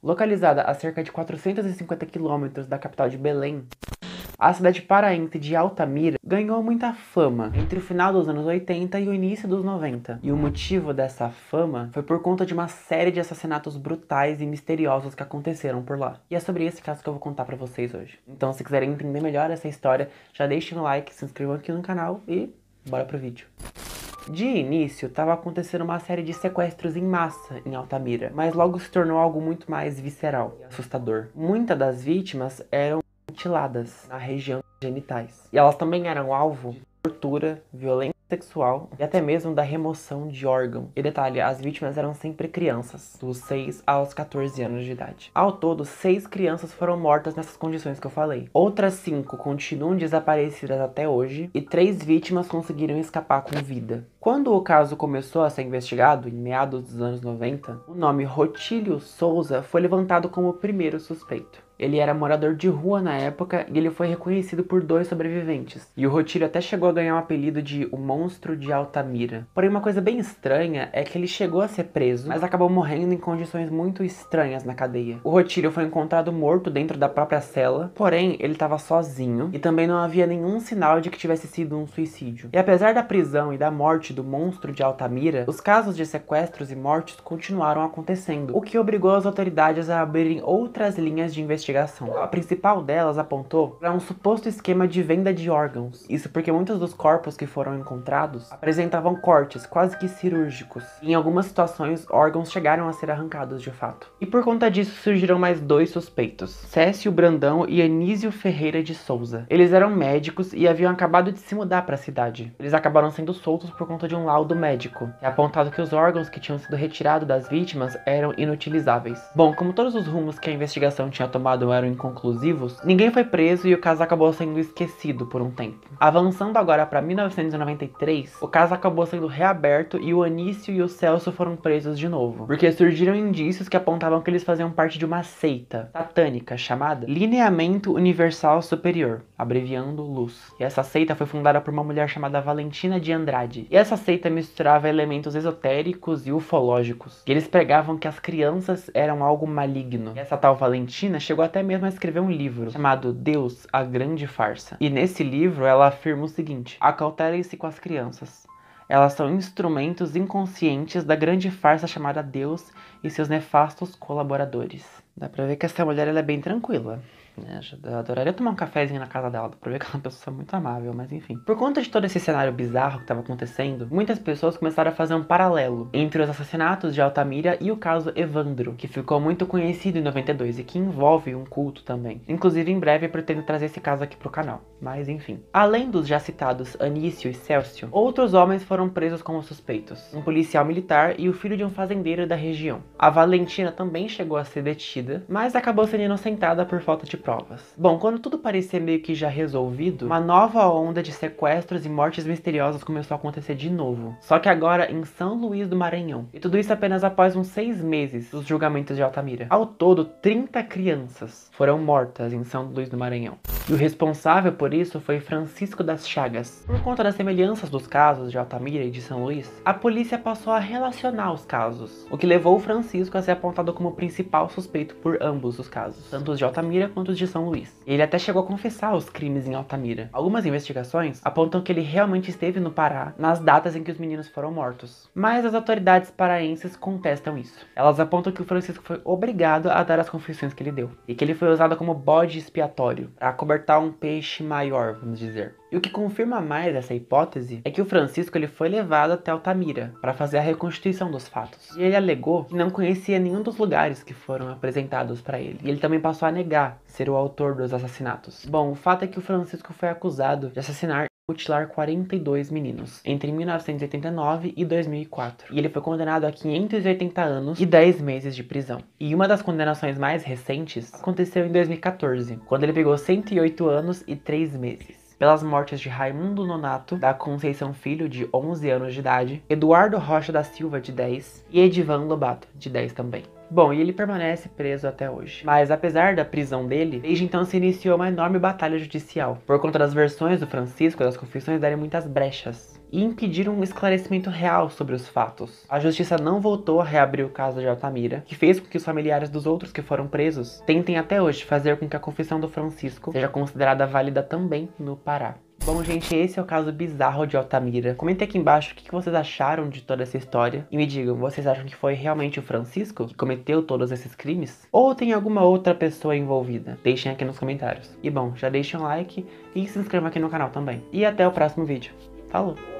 Localizada a cerca de 450 quilômetros da capital de Belém, a cidade paraense de Altamira ganhou muita fama entre o final dos anos 80 e o início dos 90. E o motivo dessa fama foi por conta de uma série de assassinatos brutais e misteriosos que aconteceram por lá. E é sobre esse caso que eu vou contar pra vocês hoje. Então, se quiserem entender melhor essa história, já deixem um like, se inscrevam aqui no canal e bora pro vídeo. De início, estava acontecendo uma série de sequestros em massa em Altamira, mas logo se tornou algo muito mais visceral e assustador. Muitas das vítimas eram mutiladas na região genitais. E elas também eram alvo de tortura, violência sexual e até mesmo da remoção de órgãos. E detalhe, as vítimas eram sempre crianças, dos 6 aos 14 anos de idade. Ao todo, 6 crianças foram mortas nessas condições que eu falei. Outras 5 continuam desaparecidas até hoje e 3 vítimas conseguiram escapar com vida. Quando o caso começou a ser investigado, em meados dos anos 90, o nome Rotílio Souza foi levantado como o primeiro suspeito. Ele era morador de rua na época e ele foi reconhecido por 2 sobreviventes. E o Rotílio até chegou a ganhar um apelido de o Monstro de Altamira. Porém, uma coisa bem estranha é que ele chegou a ser preso, mas acabou morrendo em condições muito estranhas na cadeia. O Rotílio foi encontrado morto dentro da própria cela, porém, ele estava sozinho e também não havia nenhum sinal de que tivesse sido um suicídio. E apesar da prisão e da morte do Monstro de Altamira, os casos de sequestros e mortes continuaram acontecendo, o que obrigou as autoridades a abrirem outras linhas de investigação. A principal delas apontou para um suposto esquema de venda de órgãos. Isso porque muitos dos corpos que foram encontrados apresentavam cortes quase que cirúrgicos. E em algumas situações, órgãos chegaram a ser arrancados de fato. E por conta disso surgiram mais 2 suspeitos, Cécio Brandão e Anísio Ferreira de Souza. Eles eram médicos e haviam acabado de se mudar para a cidade. Eles acabaram sendo soltos por conta de um laudo médico, que apontado que os órgãos que tinham sido retirados das vítimas eram inutilizáveis. Bom, como todos os rumos que a investigação tinha tomado eram inconclusivos, ninguém foi preso e o caso acabou sendo esquecido por um tempo. Avançando agora para 1993, o caso acabou sendo reaberto e o Anísio e o Celso foram presos de novo, porque surgiram indícios que apontavam que eles faziam parte de uma seita satânica chamada Lineamento Universal Superior, abreviando LUS. E essa seita foi fundada por uma mulher chamada Valentina de Andrade. E essa seita misturava elementos esotéricos e ufológicos. E eles pregavam que as crianças eram algo maligno. E essa tal Valentina chegou até mesmo a escrever um livro chamado Deus, a Grande Farsa. E nesse livro ela afirma o seguinte: acautelem-se com as crianças. Elas são instrumentos inconscientes da grande farsa chamada Deus e seus nefastos colaboradores. Dá pra ver que essa mulher ela é bem tranquila. Eu adoraria tomar um cafezinho na casa dela, pra ver que ela é uma pessoa muito amável, mas enfim. Por conta de todo esse cenário bizarro que estava acontecendo, muitas pessoas começaram a fazer um paralelo entre os assassinatos de Altamira e o caso Evandro, que ficou muito conhecido em 92 e que envolve um culto também. Inclusive, em breve eu pretendo trazer esse caso aqui pro canal, mas enfim. Além dos já citados Anísio e Célcio, outros homens foram presos como suspeitos, um policial militar e o filho de um fazendeiro da região. A Valentina também chegou a ser detida, mas acabou sendo inocentada por falta de provas. Bom, quando tudo parecia meio que já resolvido, uma nova onda de sequestros e mortes misteriosas começou a acontecer de novo. Só que agora em São Luís do Maranhão. E tudo isso apenas após uns 6 meses dos julgamentos de Altamira. Ao todo, 30 crianças foram mortas em São Luís do Maranhão. E o responsável por isso foi Francisco das Chagas. Por conta das semelhanças dos casos de Altamira e de São Luís, a polícia passou a relacionar os casos, o que levou o Francisco a ser apontado como principal suspeito por ambos os casos, tanto os de Altamira quanto os de São Luís. Ele até chegou a confessar os crimes em Altamira. Algumas investigações apontam que ele realmente esteve no Pará nas datas em que os meninos foram mortos. Mas as autoridades paraenses contestam isso. Elas apontam que o Francisco foi obrigado a dar as confissões que ele deu, e que ele foi usado como bode expiatório, para acobertar um peixe maior, vamos dizer. E o que confirma mais essa hipótese é que o Francisco ele foi levado até Altamira para fazer a reconstituição dos fatos. E ele alegou que não conhecia nenhum dos lugares que foram apresentados para ele. E ele também passou a negar ser o autor dos assassinatos. Bom, o fato é que o Francisco foi acusado de assassinar e mutilar 42 meninos entre 1989 e 2004. E ele foi condenado a 580 anos e 10 meses de prisão. E uma das condenações mais recentes aconteceu em 2014, quando ele pegou 108 anos e 3 meses. Pelas mortes de Raimundo Nonato, da Conceição Filho, de 11 anos de idade, Eduardo Rocha da Silva, de 10, e Edivan Lobato, de 10 também. Bom, e ele permanece preso até hoje. Mas apesar da prisão dele, desde então se iniciou uma enorme batalha judicial, por conta das versões do Francisco e das confissões darem muitas brechas, e impediram um esclarecimento real sobre os fatos. A justiça não voltou a reabrir o caso de Altamira, que fez com que os familiares dos outros que foram presos tentem até hoje fazer com que a confissão do Francisco seja considerada válida também no Pará. Bom, gente, esse é o caso bizarro de Altamira. Comentem aqui embaixo o que vocês acharam de toda essa história. E me digam, vocês acham que foi realmente o Francisco que cometeu todos esses crimes? Ou tem alguma outra pessoa envolvida? Deixem aqui nos comentários. E bom, já deixem um like e se inscrevam aqui no canal também. E até o próximo vídeo. Falou!